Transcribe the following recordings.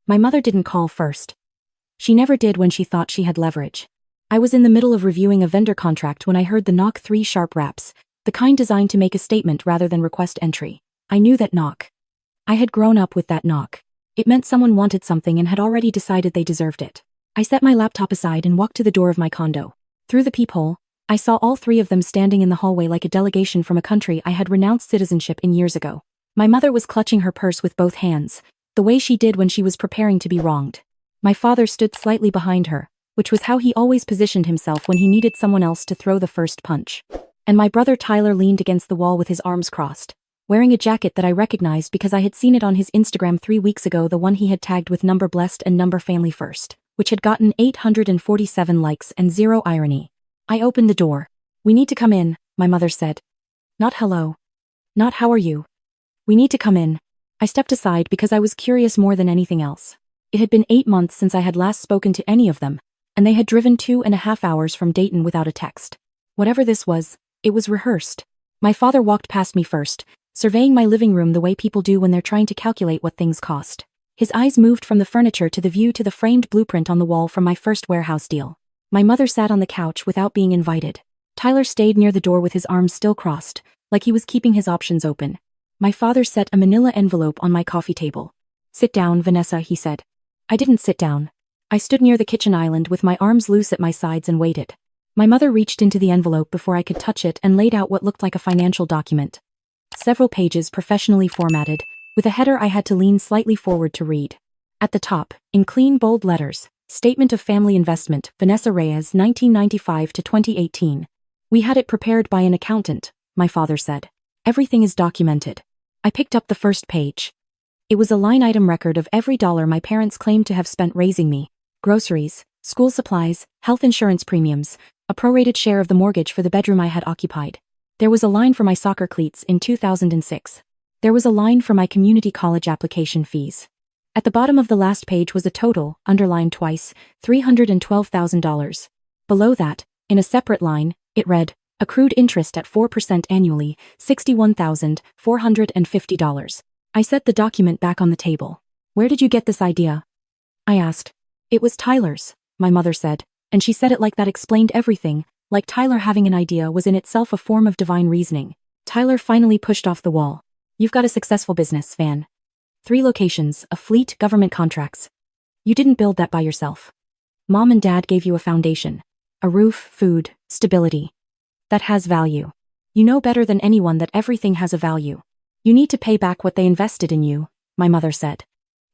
My mother didn't call first. She never did when she thought she had leverage. I was in the middle of reviewing a vendor contract when I heard the knock, 3 sharp raps, the kind designed to make a statement rather than request entry. I knew that knock. I had grown up with that knock. It meant someone wanted something and had already decided they deserved it. I set my laptop aside and walked to the door of my condo. Through the peephole, I saw all 3 of them standing in the hallway like a delegation from a country I had renounced citizenship in years ago. My mother was clutching her purse with both hands, the way she did when she was preparing to be wronged. My father stood slightly behind her, which was how he always positioned himself when he needed someone else to throw the first punch. And my brother Tyler leaned against the wall with his arms crossed, wearing a jacket that I recognized because I had seen it on his Instagram 3 weeks ago, the one he had tagged with number blessed and number family first, which had gotten 847 likes and 0 irony. I opened the door. "We need to come in," my mother said. Not hello. Not how are you. "We need to come in." I stepped aside because I was curious more than anything else. It had been 8 months since I had last spoken to any of them, and they had driven 2.5 hours from Dayton without a text. Whatever this was, it was rehearsed. My father walked past me first, surveying my living room the way people do when they're trying to calculate what things cost. His eyes moved from the furniture to the view to the framed blueprint on the wall from my first warehouse deal. My mother sat on the couch without being invited. Tyler stayed near the door with his arms still crossed, like he was keeping his options open. My father set a manila envelope on my coffee table. "Sit down, Vanessa," he said. I didn't sit down. I stood near the kitchen island with my arms loose at my sides and waited. My mother reached into the envelope before I could touch it and laid out what looked like a financial document. Several pages professionally formatted, with a header I had to lean slightly forward to read. At the top, in clean bold letters, Statement of Family Investment, Vanessa Reyes, 1995 to 2018. "We had it prepared by an accountant," my father said. "Everything is documented." I picked up the first page. It was a line-item record of every dollar my parents claimed to have spent raising me: groceries, school supplies, health insurance premiums, a prorated share of the mortgage for the bedroom I had occupied. There was a line for my soccer cleats in 2006. There was a line for my community college application fees. At the bottom of the last page was a total, underlined twice, $312,000. Below that, in a separate line, it read, "Accrued interest at 4% annually, $61,450. I set the document back on the table. "Where did you get this idea?" I asked. "It was Tyler's," my mother said, and she said it like that explained everything, like Tyler having an idea was in itself a form of divine reasoning. Tyler finally pushed off the wall. "You've got a successful business, Van. 3 locations, a fleet, government contracts. You didn't build that by yourself. Mom and Dad gave you a foundation. A roof, food, stability. That has value. You know better than anyone that everything has a value. You need to pay back what they invested in you," my mother said.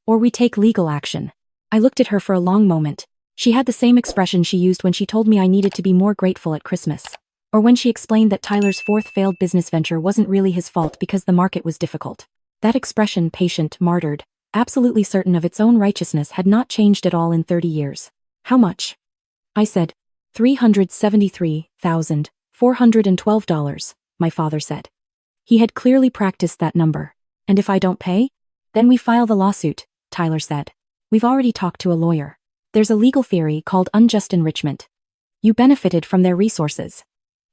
"Or we take legal action." I looked at her for a long moment. She had the same expression she used when she told me I needed to be more grateful at Christmas. Or when she explained that Tyler's 4th failed business venture wasn't really his fault because the market was difficult. That expression, patient, martyred, absolutely certain of its own righteousness, had not changed at all in 30 years. "How much?" I said. $373,412, my father said. He had clearly practiced that number. "And if I don't pay? Then we file the lawsuit," Tyler said. "We've already talked to a lawyer. There's a legal theory called unjust enrichment. You benefited from their resources.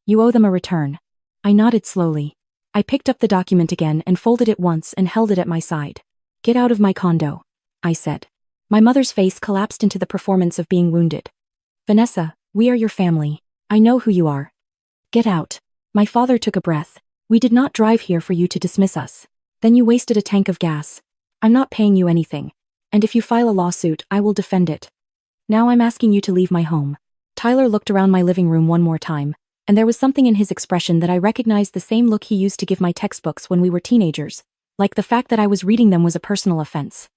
You owe them a return." I nodded slowly. I picked up the document again and folded it once and held it at my side. "Get out of my condo," I said. My mother's face collapsed into the performance of being wounded. "Vanessa, we are your family. I know who you are. Get out." My father took a breath. "We did not drive here for you to dismiss us. Then you wasted a tank of gas. I'm not paying you anything. And if you file a lawsuit, I will defend it. Now I'm asking you to leave my home." Tyler looked around my living room one more time, and there was something in his expression that I recognized, the same look he used to give my textbooks when we were teenagers, like the fact that I was reading them was a personal offense.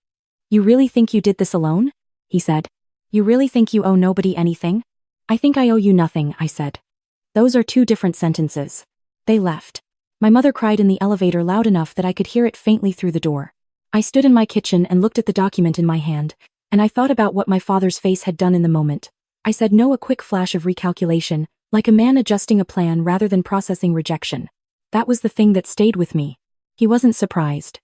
"You really think you did this alone?" he said. "You really think you owe nobody anything?" "I think I owe you nothing," I said. "Those are 2 different sentences." They left. My mother cried in the elevator loud enough that I could hear it faintly through the door. I stood in my kitchen and looked at the document in my hand, and I thought about what my father's face had done in the moment. I said no, a quick flash of recalculation, like a man adjusting a plan rather than processing rejection. That was the thing that stayed with me. He wasn't surprised.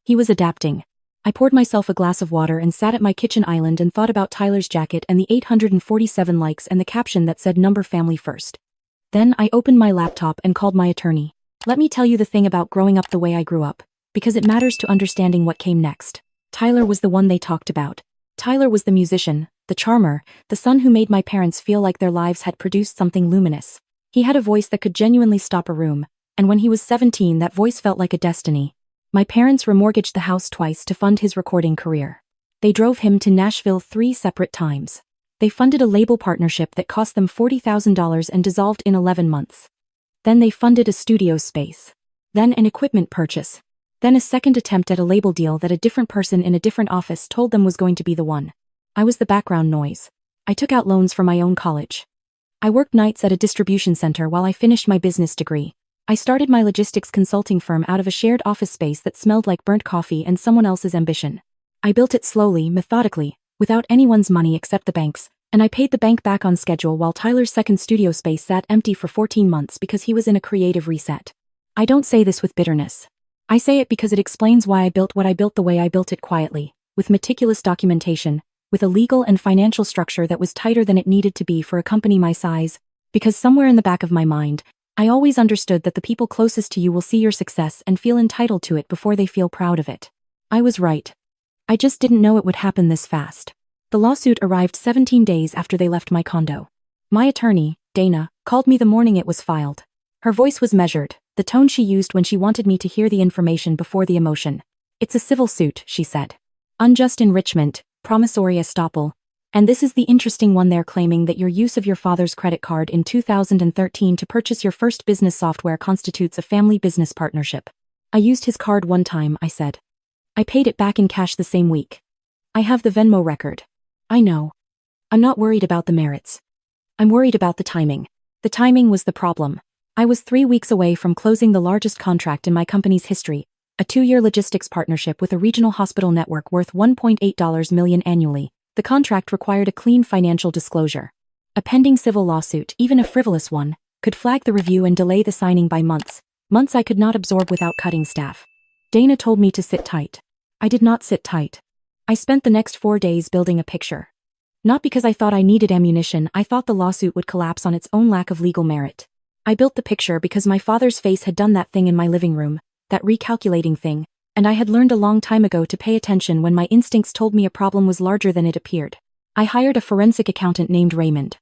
He was adapting. I poured myself a glass of water and sat at my kitchen island and thought about Tyler's jacket and the 847 likes and the caption that said "Number Family First." Then I opened my laptop and called my attorney. "Let me tell you the thing about growing up the way I grew up, because it matters to understanding what came next." Tyler was the one they talked about. Tyler was the musician, the charmer, the son who made my parents feel like their lives had produced something luminous. He had a voice that could genuinely stop a room, and when he was 17 that voice felt like a destiny. My parents remortgaged the house twice to fund his recording career. They drove him to Nashville 3 separate times. They funded a label partnership that cost them $40,000 and dissolved in 11 months. Then they funded a studio space. Then an equipment purchase. Then a second attempt at a label deal that a different person in a different office told them was going to be the one. I was the background noise. I took out loans for my own college. I worked nights at a distribution center while I finished my business degree. I started my logistics consulting firm out of a shared office space that smelled like burnt coffee and someone else's ambition. I built it slowly, methodically, without anyone's money except the bank's, and I paid the bank back on schedule while Tyler's second studio space sat empty for 14 months because he was in a creative reset. I don't say this with bitterness. I say it because it explains why I built what I built the way I built it quietly, with meticulous documentation, with a legal and financial structure that was tighter than it needed to be for a company my size, because somewhere in the back of my mind, I always understood that the people closest to you will see your success and feel entitled to it before they feel proud of it. I was right. I just didn't know it would happen this fast. The lawsuit arrived 17 days after they left my condo. My attorney, Dana, called me the morning it was filed. Her voice was measured, the tone she used when she wanted me to hear the information before the emotion. It's a civil suit, she said. Unjust enrichment, promissory estoppel, and this is the interesting one. They're claiming that your use of your father's credit card in 2013 to purchase your first business software constitutes a family business partnership. I used his card one time, I said. I paid it back in cash the same week. I have the Venmo record. I know. I'm not worried about the merits. I'm worried about the timing. The timing was the problem. I was 3 weeks away from closing the largest contract in my company's history, a 2-year logistics partnership with a regional hospital network worth $1.8 million annually. The contract required a clean financial disclosure. A pending civil lawsuit, even a frivolous one, could flag the review and delay the signing by months. Months I could not absorb without cutting staff. Dana told me to sit tight. I did not sit tight. I spent the next 4 days building a picture. Not because I thought I needed ammunition, I thought the lawsuit would collapse on its own lack of legal merit. I built the picture because my father's face had done that thing in my living room, that recalculating thing, and I had learned a long time ago to pay attention when my instincts told me a problem was larger than it appeared. I hired a forensic accountant named Raymond.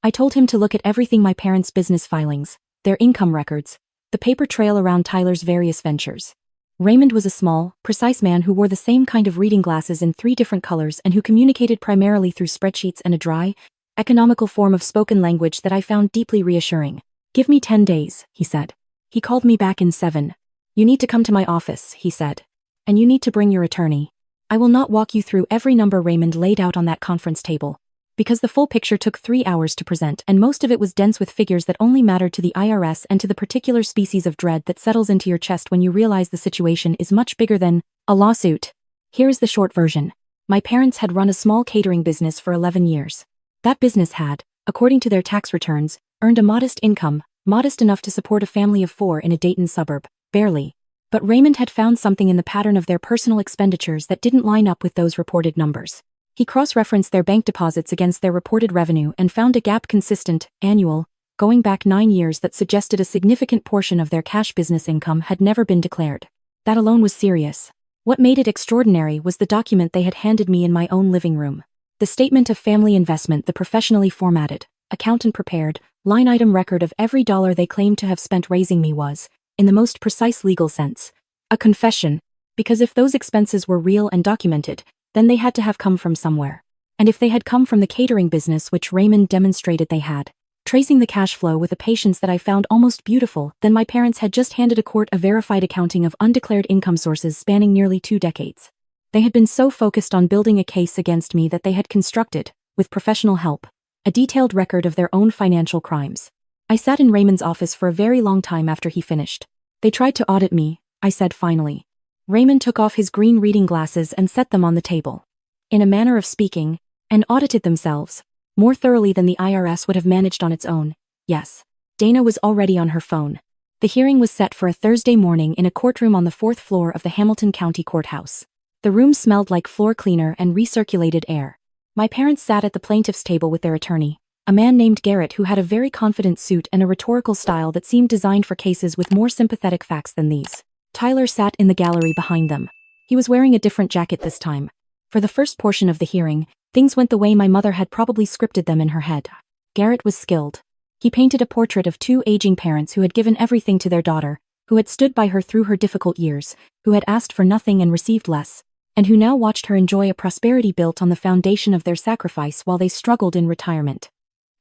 I told him to look at everything: my parents' business filings, their income records, the paper trail around Tyler's various ventures. Raymond was a small, precise man who wore the same kind of reading glasses in 3 different colors and who communicated primarily through spreadsheets and a dry, economical form of spoken language that I found deeply reassuring. "Give me 10 days, he said. He called me back in 7. "You need to come to my office," he said. "And you need to bring your attorney. I will not walk you through every number Raymond laid out on that conference table, because the full picture took 3 hours to present and most of it was dense with figures that only mattered to the IRS and to the particular species of dread that settles into your chest when you realize the situation is much bigger than a lawsuit. Here is the short version. My parents had run a small catering business for 11 years. That business had, according to their tax returns, earned a modest income, modest enough to support a family of 4 in a Dayton suburb, barely. But Raymond had found something in the pattern of their personal expenditures that didn't line up with those reported numbers. He cross-referenced their bank deposits against their reported revenue and found a gap consistent, annual, going back 9 years that suggested a significant portion of their cash business income had never been declared. That alone was serious. What made it extraordinary was the document they had handed me in my own living room. The statement of family investment, the professionally formatted, accountant-prepared, line-item record of every dollar they claimed to have spent raising me was, in the most precise legal sense, a confession, because if those expenses were real and documented, then they had to have come from somewhere. And if they had come from the catering business which Raymond demonstrated they had, tracing the cash flow with a patience that I found almost beautiful, then my parents had just handed a court a verified accounting of undeclared income sources spanning nearly 2 decades. They had been so focused on building a case against me that they had constructed, with professional help, a detailed record of their own financial crimes. I sat in Raymond's office for a very long time after he finished. "They tried to audit me," I said finally. Raymond took off his green reading glasses and set them on the table. In a manner of speaking, and audited themselves, more thoroughly than the IRS would have managed on its own. Yes. Dana was already on her phone. The hearing was set for a Thursday morning in a courtroom on the 4th floor of the Hamilton County Courthouse. The room smelled like floor cleaner and recirculated air. My parents sat at the plaintiff's table with their attorney, a man named Garrett who had a very confident suit and a rhetorical style that seemed designed for cases with more sympathetic facts than these. Tyler sat in the gallery behind them. He was wearing a different jacket this time. For the first portion of the hearing, things went the way my mother had probably scripted them in her head. Garrett was skilled. He painted a portrait of two aging parents who had given everything to their daughter, who had stood by her through her difficult years, who had asked for nothing and received less, and who now watched her enjoy a prosperity built on the foundation of their sacrifice while they struggled in retirement.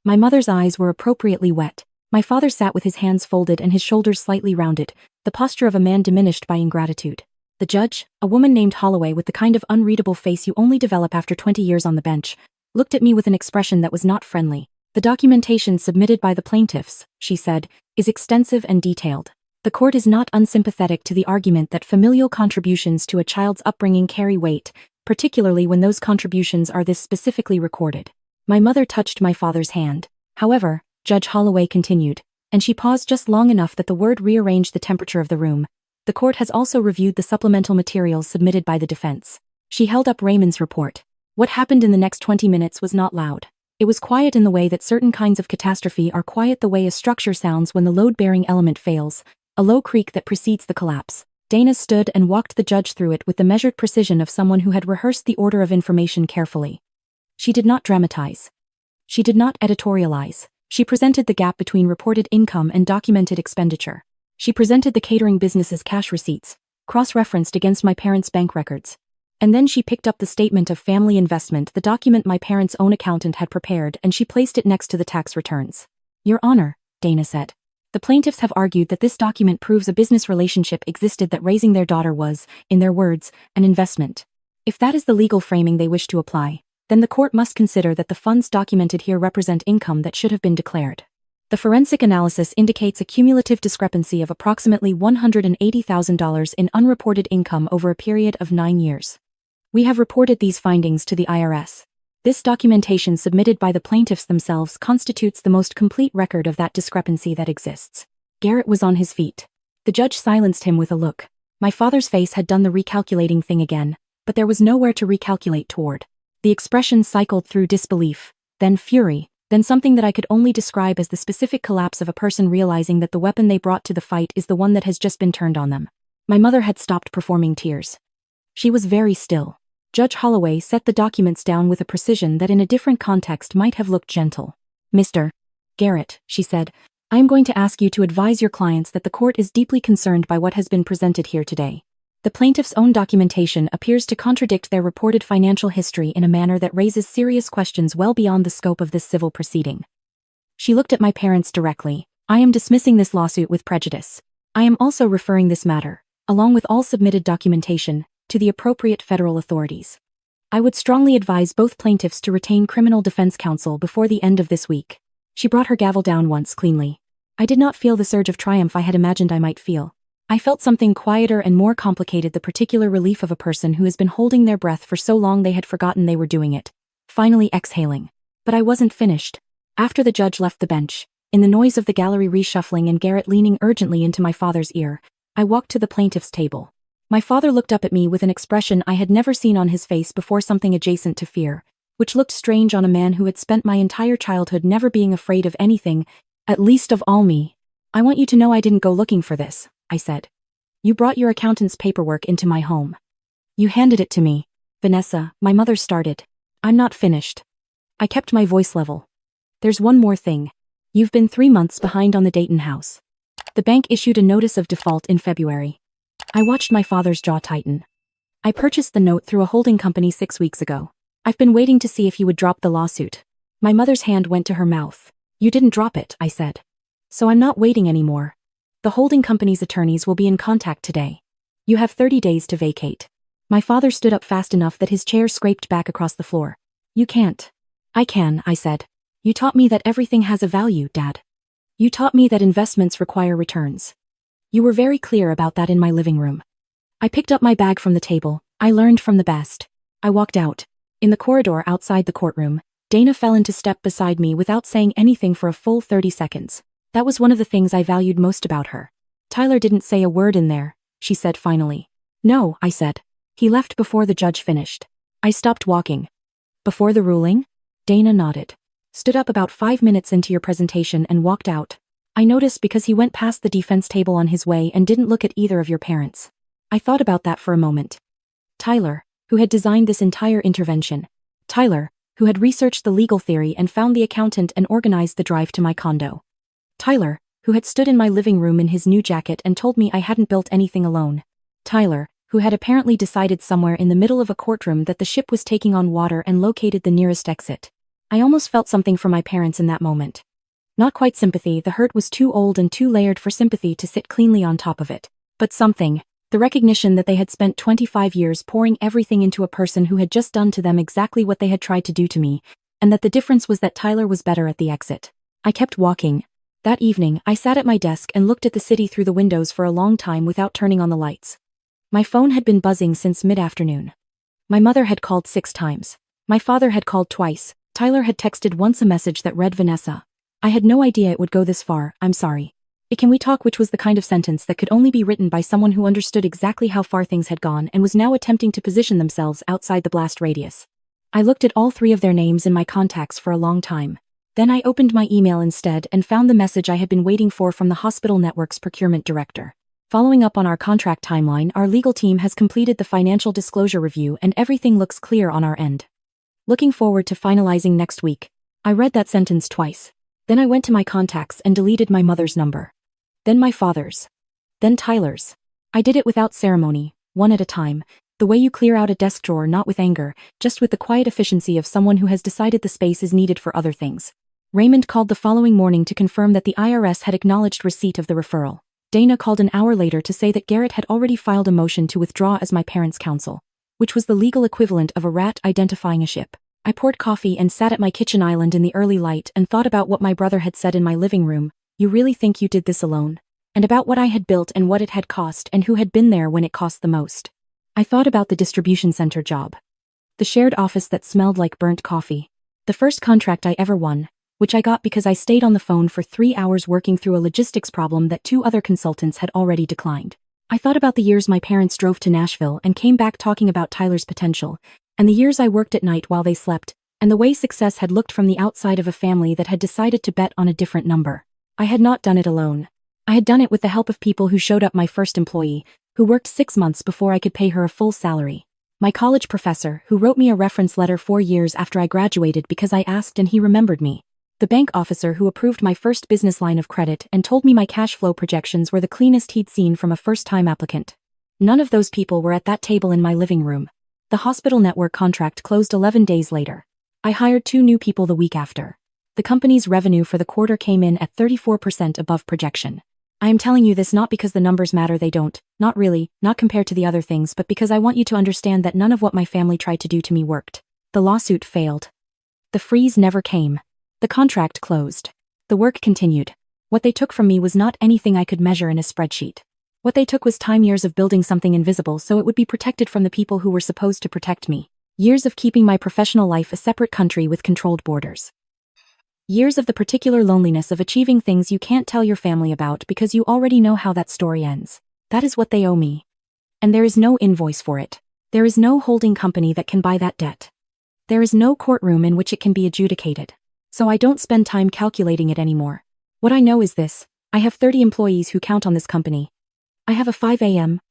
My mother's eyes were appropriately wet. My father sat with his hands folded and his shoulders slightly rounded, the posture of a man diminished by ingratitude. The judge, a woman named Holloway with the kind of unreadable face you only develop after 20 years on the bench, looked at me with an expression that was not friendly. The documentation submitted by the plaintiffs, she said, is extensive and detailed. The court is not unsympathetic to the argument that familial contributions to a child's upbringing carry weight, particularly when those contributions are this specifically recorded. My mother touched my father's hand. However, Judge Holloway continued, and she paused just long enough that the word rearranged the temperature of the room. The court has also reviewed the supplemental materials submitted by the defense. She held up Raymond's report. What happened in the next 20 minutes was not loud. It was quiet in the way that certain kinds of catastrophe are quiet, the way a structure sounds when the load-bearing element fails, a low creak that precedes the collapse. Dana stood and walked the judge through it with the measured precision of someone who had rehearsed the order of information carefully. She did not dramatize. She did not editorialize. She presented the gap between reported income and documented expenditure. She presented the catering business's cash receipts, cross-referenced against my parents' bank records. And then she picked up the statement of family investment, the document my parents' own accountant had prepared, and she placed it next to the tax returns. Your Honor, Dana said. The plaintiffs have argued that this document proves a business relationship existed, that raising their daughter was, in their words, an investment. If that is the legal framing they wish to apply, then the court must consider that the funds documented here represent income that should have been declared. The forensic analysis indicates a cumulative discrepancy of approximately $180,000 in unreported income over a period of 9 years. We have reported these findings to the IRS. This documentation submitted by the plaintiffs themselves constitutes the most complete record of that discrepancy that exists. Garrett was on his feet. The judge silenced him with a look. My father's face had done the recalculating thing again, but there was nowhere to recalculate toward. The expression cycled through disbelief, then fury, then something that I could only describe as the specific collapse of a person realizing that the weapon they brought to the fight is the one that has just been turned on them. My mother had stopped performing tears. She was very still. Judge Holloway set the documents down with a precision that in a different context might have looked gentle. Mr. Garrett, she said, I am going to ask you to advise your clients that the court is deeply concerned by what has been presented here today. The plaintiff's own documentation appears to contradict their reported financial history in a manner that raises serious questions well beyond the scope of this civil proceeding. She looked at my parents directly. I am dismissing this lawsuit with prejudice. I am also referring this matter, along with all submitted documentation, to the appropriate federal authorities. I would strongly advise both plaintiffs to retain criminal defense counsel before the end of this week. She brought her gavel down once cleanly. I did not feel the surge of triumph I had imagined I might feel. I felt something quieter and more complicated, the particular relief of a person who has been holding their breath for so long they had forgotten they were doing it, finally exhaling. But I wasn't finished. After the judge left the bench, in the noise of the gallery reshuffling and Garrett leaning urgently into my father's ear, I walked to the plaintiff's table. My father looked up at me with an expression I had never seen on his face before, something adjacent to fear, which looked strange on a man who had spent my entire childhood never being afraid of anything, at least of all me. I want you to know I didn't go looking for this, I said. You brought your accountant's paperwork into my home. You handed it to me. Vanessa, my mother started. I'm not finished. I kept my voice level. There's one more thing. You've been 3 months behind on the Dayton house. The bank issued a notice of default in February. I watched my father's jaw tighten. I purchased the note through a holding company 6 weeks ago. I've been waiting to see if you would drop the lawsuit. My mother's hand went to her mouth. You didn't drop it, I said. So I'm not waiting anymore. The holding company's attorneys will be in contact today. You have 30 days to vacate. My father stood up fast enough that his chair scraped back across the floor. You can't. I can, I said. You taught me that everything has a value, Dad. You taught me that investments require returns. You were very clear about that in my living room. I picked up my bag from the table. I learned from the best. I walked out. In the corridor outside the courtroom, Dana fell into step beside me without saying anything for a full 30 seconds. That was one of the things I valued most about her. Tyler didn't say a word in there, she said finally. No, I said. He left before the judge finished. I stopped walking. Before the ruling? Dana nodded. Stood up about 5 minutes into your presentation and walked out. I noticed because he went past the defense table on his way and didn't look at either of your parents. I thought about that for a moment. Tyler, who had designed this entire intervention. Tyler, who had researched the legal theory and found the accountant and organized the drive to my condo. Tyler, who had stood in my living room in his new jacket and told me I hadn't built anything alone. Tyler, who had apparently decided somewhere in the middle of a courtroom that the ship was taking on water and located the nearest exit. I almost felt something for my parents in that moment. Not quite sympathy, the hurt was too old and too layered for sympathy to sit cleanly on top of it. But something, the recognition that they had spent 25 years pouring everything into a person who had just done to them exactly what they had tried to do to me, and that the difference was that Tyler was better at the exit. I kept walking. That evening, I sat at my desk and looked at the city through the windows for a long time without turning on the lights. My phone had been buzzing since mid-afternoon. My mother had called 6 times. My father had called twice. Tyler had texted once a message that read, "Vanessa, I had no idea it would go this far, I'm sorry. Can we talk?" which was the kind of sentence that could only be written by someone who understood exactly how far things had gone and was now attempting to position themselves outside the blast radius. I looked at all 3 of their names in my contacts for a long time. Then I opened my email instead and found the message I had been waiting for from the hospital network's procurement director. Following up on our contract timeline, our legal team has completed the financial disclosure review and everything looks clear on our end. Looking forward to finalizing next week. I read that sentence twice. Then I went to my contacts and deleted my mother's number. Then my father's. Then Tyler's. I did it without ceremony, one at a time, the way you clear out a desk drawer, not with anger, just with the quiet efficiency of someone who has decided the space is needed for other things. Raymond called the following morning to confirm that the IRS had acknowledged receipt of the referral. Dana called an hour later to say that Garrett had already filed a motion to withdraw as my parents' counsel, which was the legal equivalent of a rat identifying a ship. I poured coffee and sat at my kitchen island in the early light and thought about what my brother had said in my living room, "You really think you did this alone?" And about what I had built and what it had cost and who had been there when it cost the most. I thought about the distribution center job. The shared office that smelled like burnt coffee. The first contract I ever won, which I got because I stayed on the phone for 3 hours working through a logistics problem that 2 other consultants had already declined. I thought about the years my parents drove to Nashville and came back talking about Tyler's potential, and the years I worked at night while they slept, and the way success had looked from the outside of a family that had decided to bet on a different number. I had not done it alone. I had done it with the help of people who showed up. My first employee, who worked 6 months before I could pay her a full salary. My college professor, who wrote me a reference letter 4 years after I graduated because I asked and he remembered me. The bank officer who approved my first business line of credit and told me my cash flow projections were the cleanest he'd seen from a first-time applicant. None of those people were at that table in my living room. The hospital network contract closed 11 days later. I hired 2 new people the week after. The company's revenue for the quarter came in at 34% above projection. I am telling you this not because the numbers matter, they don't, not really, not compared to the other things, but because I want you to understand that none of what my family tried to do to me worked. The lawsuit failed. The freeze never came. The contract closed. The work continued. What they took from me was not anything I could measure in a spreadsheet. What they took was time, years of building something invisible so it would be protected from the people who were supposed to protect me. Years of keeping my professional life a separate country with controlled borders. Years of the particular loneliness of achieving things you can't tell your family about because you already know how that story ends. That is what they owe me. And there is no invoice for it. There is no holding company that can buy that debt. There is no courtroom in which it can be adjudicated. So I don't spend time calculating it anymore. What I know is this: I have 30 employees who count on this company. I have a 5 a.m.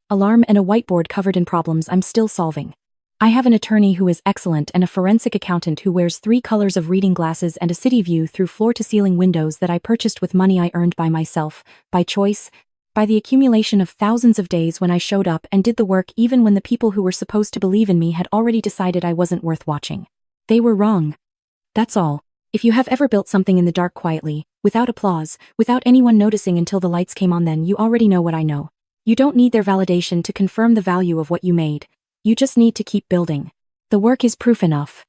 alarm and a whiteboard covered in problems I'm still solving. I have an attorney who is excellent and a forensic accountant who wears 3 colors of reading glasses and a city view through floor-to-ceiling windows that I purchased with money I earned by myself, by choice, by the accumulation of thousands of days when I showed up and did the work even when the people who were supposed to believe in me had already decided I wasn't worth watching. They were wrong. That's all. If you have ever built something in the dark quietly, without applause, without anyone noticing until the lights came on, then you already know what I know. You don't need their validation to confirm the value of what you made. You just need to keep building. The work is proof enough.